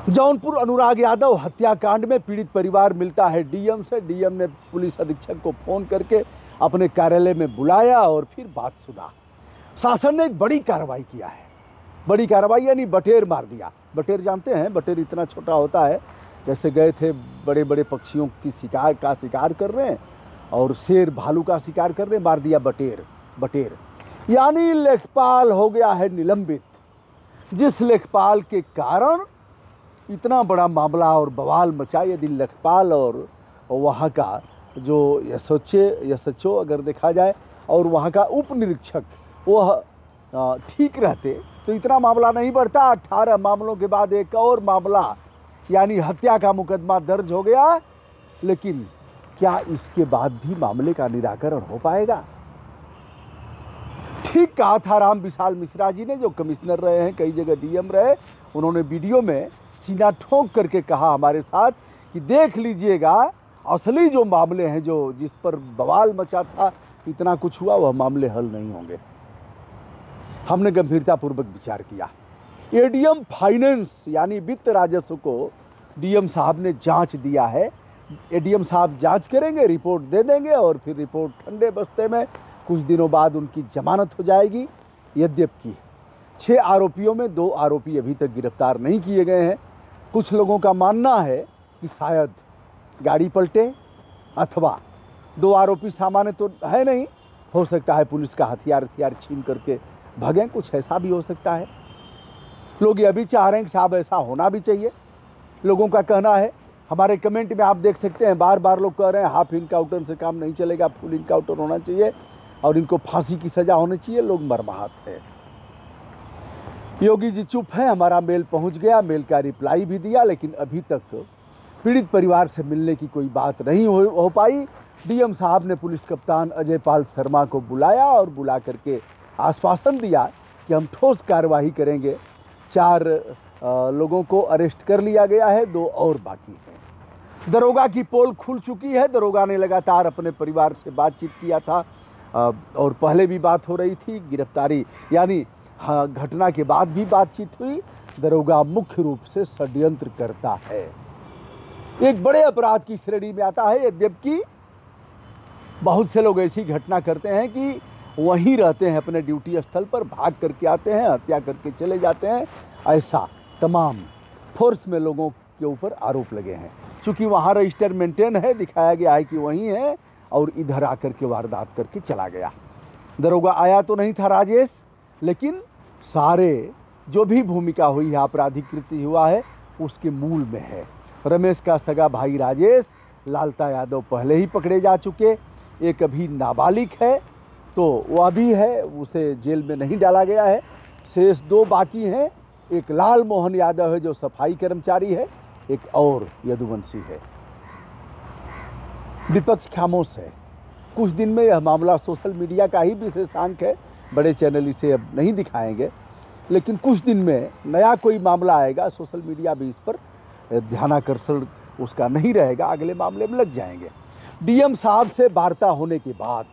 जौनपुर अनुराग यादव हत्याकांड में पीड़ित परिवार मिलता है डीएम से। डीएम ने पुलिस अधीक्षक को फोन करके अपने कार्यालय में बुलाया और फिर बात सुना। शासन ने एक बड़ी कार्रवाई किया है। बड़ी कार्रवाई यानी बटेर मार दिया। बटेर जानते हैं, बटेर इतना छोटा होता है, जैसे गए थे बड़े बड़े पक्षियों की शिकार कर रहे हैं और शेर भालू का शिकार कर रहे हैं, मार दिया बटेर। बटेर यानी लेखपाल हो गया है निलंबित। जिस लेखपाल के कारण इतना बड़ा मामला और बवाल मचा, यदि लेखपाल और वहाँ का जो एसएचओ अगर देखा जाए और वहाँ का उप निरीक्षक वह ठीक रहते तो इतना मामला नहीं बढ़ता। 18 मामलों के बाद एक और मामला यानी हत्या का मुकदमा दर्ज हो गया। लेकिन क्या इसके बाद भी मामले का निराकरण हो पाएगा? ठीक कहा था राम विशाल मिश्रा जी ने, जो कमिश्नर रहे हैं, कई जगह डीएम रहे। उन्होंने वीडियो में सीना ठोंक करके कहा हमारे साथ कि देख लीजिएगा असली जो मामले हैं, जो जिस पर बवाल मचा था, इतना कुछ हुआ, वह मामले हल नहीं होंगे। हमने गंभीरतापूर्वक विचार किया। एडीएम फाइनेंस यानी वित्त राजस्व को डीएम साहब ने जांच दिया है। एडीएम साहब जांच करेंगे, रिपोर्ट दे देंगे और फिर रिपोर्ट ठंडे बस्ते में कुछ दिनों बाद उनकी जमानत हो जाएगी। यद्यपि 6 आरोपियों में 2 आरोपी अभी तक गिरफ्तार नहीं किए गए हैं। कुछ लोगों का मानना है कि शायद गाड़ी पलटे अथवा 2 आरोपी सामान्य तो है नहीं, हो सकता है पुलिस का हथियार छीन करके भागें, कुछ ऐसा भी हो सकता है। लोग ये भी चाह रहे हैं कि साहब ऐसा होना भी चाहिए। लोगों का कहना है, हमारे कमेंट में आप देख सकते हैं, बार बार लोग कह रहे हैं हाफ इनकाउंटर से काम नहीं चलेगा, फुल इनकाउंटर होना चाहिए और इनको फांसी की सज़ा होनी चाहिए। लोग मरमाहत हैं। योगी जी चुप हैं। हमारा मेल पहुंच गया, मेल का रिप्लाई भी दिया, लेकिन अभी तक पीड़ित परिवार से मिलने की कोई बात नहीं हो पाई। डीएम साहब ने पुलिस कप्तान अजय पाल शर्मा को बुलाया और बुला करके आश्वासन दिया कि हम ठोस कार्रवाई करेंगे। 4 लोगों को अरेस्ट कर लिया गया है, 2 और बाकी हैं। दरोगा की पोल खुल चुकी है। दरोगा ने लगातार अपने परिवार से बातचीत किया था और पहले भी बात हो रही थी। गिरफ्तारी यानी घटना के बाद भी बातचीत हुई। दरोगा मुख्य रूप से षड्यंत्र करता है, एक बड़े अपराध की श्रेणी में आता है। यद्यपि बहुत से लोग ऐसी घटना करते हैं कि वहीं रहते हैं, अपने ड्यूटी स्थल पर भाग करके आते हैं, हत्या करके चले जाते हैं। ऐसा तमाम फोर्स में लोगों के ऊपर आरोप लगे हैं। चूँकि वहाँ रजिस्टर मेंटेन है, दिखाया गया है कि वहीं है और इधर आकर के वारदात करके चला गया। दरोगा आया तो नहीं था राजेश, लेकिन सारे जो भी भूमिका हुई है, आपराधिक कृत्य हुआ है, उसके मूल में है। रमेश का सगा भाई राजेश, लालता यादव पहले ही पकड़े जा चुके। एक अभी नाबालिग है तो वह भी है, उसे जेल में नहीं डाला गया है। शेष 2 बाकी हैं। एक लाल मोहन यादव है जो सफाई कर्मचारी है, एक और यदुवंशी है। विपक्ष खामोश है। कुछ दिन में यह मामला सोशल मीडिया का ही विशेषांक है, बड़े चैनल इसे अब नहीं दिखाएंगे, लेकिन कुछ दिन में नया कोई मामला आएगा, सोशल मीडिया भी इस पर ध्यानाकर्षण उसका नहीं रहेगा, अगले मामले में लग जाएंगे। डीएम साहब से वार्ता होने के बाद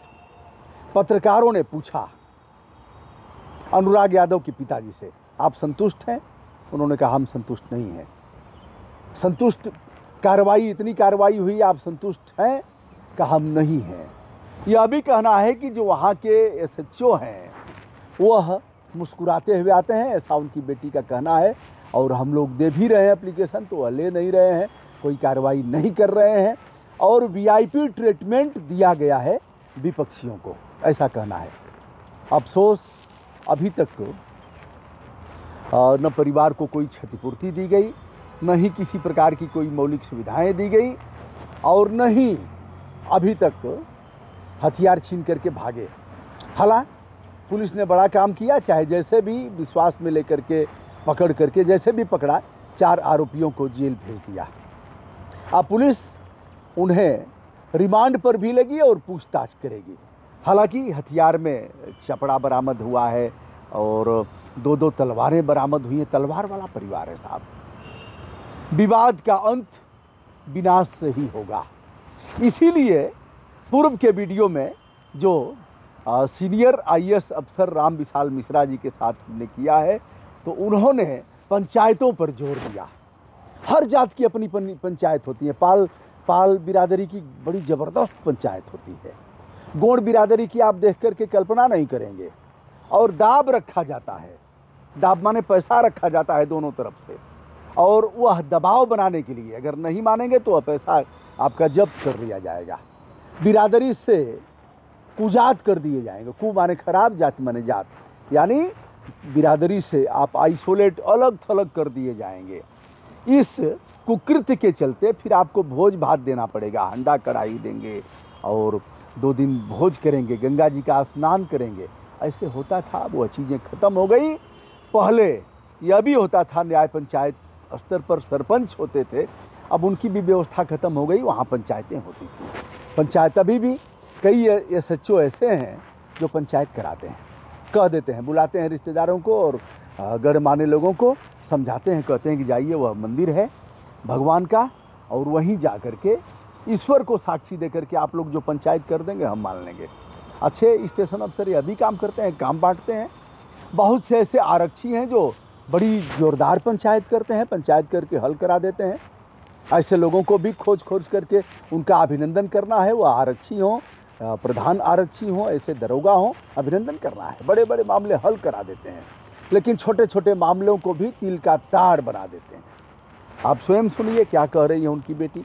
पत्रकारों ने पूछा अनुराग यादव के पिताजी से, आप संतुष्ट हैं? उन्होंने कहा हम संतुष्ट नहीं हैं। संतुष्ट कार्रवाई, इतनी कार्रवाई हुई, आप संतुष्ट हैं? कहा हम नहीं हैं। यह भी कहना है कि जो वहाँ के एसएचओ हैं वह मुस्कुराते हुए आते हैं, ऐसा उनकी बेटी का कहना है। और हम लोग दे भी रहे हैं एप्लीकेशन, तो वह ले नहीं रहे हैं, कोई कार्रवाई नहीं कर रहे हैं और वीआईपी ट्रीटमेंट दिया गया है विपक्षियों को, ऐसा कहना है। अफसोस अभी तक न परिवार को कोई क्षतिपूर्ति दी गई, न ही किसी प्रकार की कोई मौलिक सुविधाएं दी गई और न ही अभी तक हथियार छीन करके भागे। हालांकि पुलिस ने बड़ा काम किया, चाहे जैसे भी विश्वास में लेकर के पकड़ करके जैसे भी पकड़ा, 4 आरोपियों को जेल भेज दिया। अब पुलिस उन्हें रिमांड पर भी लगी और पूछताछ करेगी। हालांकि हथियार में चपड़ा बरामद हुआ है और 2-2 तलवारें बरामद हुई हैं। तलवार वाला परिवार है साहब। विवाद का अंत विनाश से ही होगा। इसीलिए पूर्व के वीडियो में जो सीनियर आईएएस अफसर राम विशाल मिश्रा जी के साथ हमने किया है, तो उन्होंने पंचायतों पर जोर दिया हर जात की अपनी पंचायत होती है। पाल बिरादरी की बड़ी ज़बरदस्त पंचायत होती है। गोंड बिरादरी की आप देख करके कल्पना नहीं करेंगे। और दाब रखा जाता है, दाब माने पैसा रखा जाता है दोनों तरफ से, और वह दबाव बनाने के लिए अगर नहीं मानेंगे तो वह पैसा आपका जब्त कर लिया जाएगा। बिरादरी से कुजात कर दिए जाएंगे। कु माने खराब, जात माने जात, यानी बिरादरी से आप आइसोलेट, अलग थलग कर दिए जाएंगे। इस कुकृत्य के चलते फिर आपको भोज भात देना पड़ेगा, हंडा कढ़ाई देंगे और 2 दिन भोज करेंगे, गंगा जी का स्नान करेंगे। ऐसे होता था, वो चीज़ें ख़त्म हो गई। पहले यह भी होता था, न्याय पंचायत स्तर पर सरपंच होते थे, अब उनकी भी व्यवस्था ख़त्म हो गई, वहाँ पंचायतें होती थी। पंचायत अभी भी कई SHO ऐसे हैं जो पंचायत कराते हैं, कह देते हैं, बुलाते हैं रिश्तेदारों को और गणमान्य लोगों को समझाते हैं, कहते हैं कि जाइए वह मंदिर है भगवान का, और वहीं जा कर के ईश्वर को साक्षी दे करके आप लोग जो पंचायत कर देंगे हम मान लेंगे। अच्छे स्टेशन अफसर ये भी काम करते हैं, काम बांटते हैं। बहुत से ऐसे आरक्षी हैं जो बड़ी ज़ोरदार पंचायत करते हैं, पंचायत करके हल करा देते हैं। ऐसे लोगों को भी खोज करके उनका अभिनंदन करना है। वह आरक्षी हों, प्रधान आरक्षी हों, ऐसे दरोगा हों, अभिनंदन करना है। बड़े बड़े मामले हल करा देते हैं, लेकिन छोटे छोटे मामलों को भी तिल का ताड़ बना देते हैं। आप स्वयं सुनिए क्या कह रही है उनकी बेटी।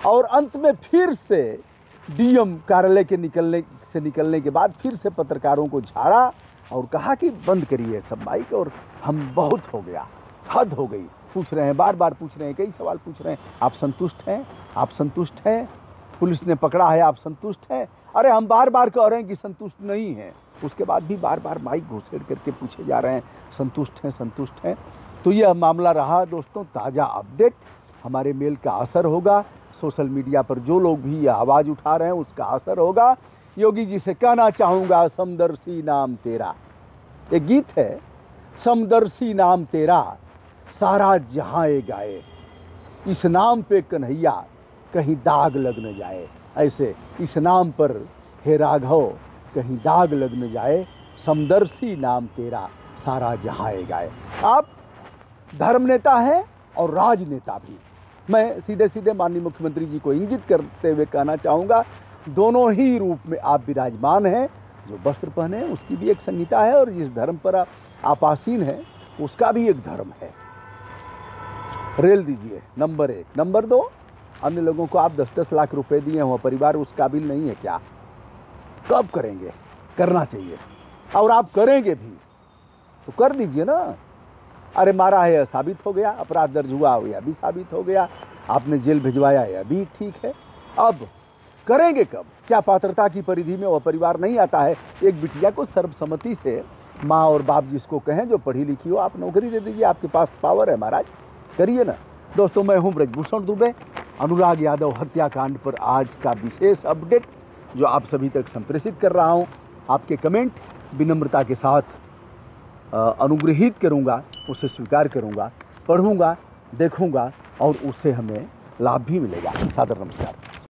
और अंत में फिर से DM कार्यालय के निकलने के बाद फिर से पत्रकारों को झाड़ा और कहा कि बंद करिए सब माइक, और हम बहुत हो गया, हद हो गई। पूछ रहे हैं, बार बार पूछ रहे हैं, कई सवाल पूछ रहे हैं, आप संतुष्ट हैं, आप संतुष्ट हैं, पुलिस ने पकड़ा है, आप संतुष्ट हैं। अरे हम बार बार कह रहे हैं कि संतुष्ट नहीं हैं, उसके बाद भी बार बार माइक घुसेड़ करके पूछे जा रहे हैं संतुष्ट हैं, संतुष्ट हैं। तो यह मामला रहा दोस्तों, ताज़ा अपडेट। हमारे मेल का असर होगा, सोशल मीडिया पर जो लोग भी यह आवाज़ उठा रहे हैं उसका असर होगा। योगी जी से कहना चाहूँगा, समदर्शी नाम तेरा, एक गीत है, समदर्शी नाम तेरा सारा जहाँ गाए, इस नाम पे कन्हैया कहीं दाग लग न जाए। ऐसे इस नाम पर हे राघव कहीं दाग लग न जाए, समदर्शी नाम तेरा सारा जहाँ गाए। आप धर्म नेता हैं और राजनेता भी। मैं सीधे सीधे माननीय मुख्यमंत्री जी को इंगित करते हुए कहना चाहूँगा, दोनों ही रूप में आप विराजमान हैं। जो वस्त्र पहने उसकी भी एक संहिता है, और जिस धर्म पर आप आसीन हैं उसका भी एक धर्म है। रेल दीजिए, नंबर 1। नंबर 2, अन्य लोगों को आप 10-10 लाख रुपए दिए हुआ परिवार उस काबिल नहीं है क्या? कब करेंगे? करना चाहिए, और आप करेंगे भी तो कर दीजिए ना। अरे मारा है यह साबित हो गया, अपराध दर्ज हुआ यह भी साबित हो गया, आपने जेल भिजवाया यह भी ठीक है। अब करेंगे कब? क्या पात्रता की परिधि में वह परिवार नहीं आता है? एक बिटिया को सर्वसम्मति से माँ और बाप जिसको कहें, जो पढ़ी लिखी हो, आप नौकरी दे दीजिए, आपके पास पावर है महाराज, करिए ना। दोस्तों, मैं हूं ब्रजभूषण दुबे। अनुराग यादव हत्याकांड पर आज का विशेष अपडेट जो आप सभी तक संप्रेषित कर रहा हूं। आपके कमेंट विनम्रता के साथ अनुग्रहित करूंगा, उसे स्वीकार करूंगा, पढ़ूंगा, देखूंगा, और उससे हमें लाभ भी मिलेगा। सादर नमस्कार।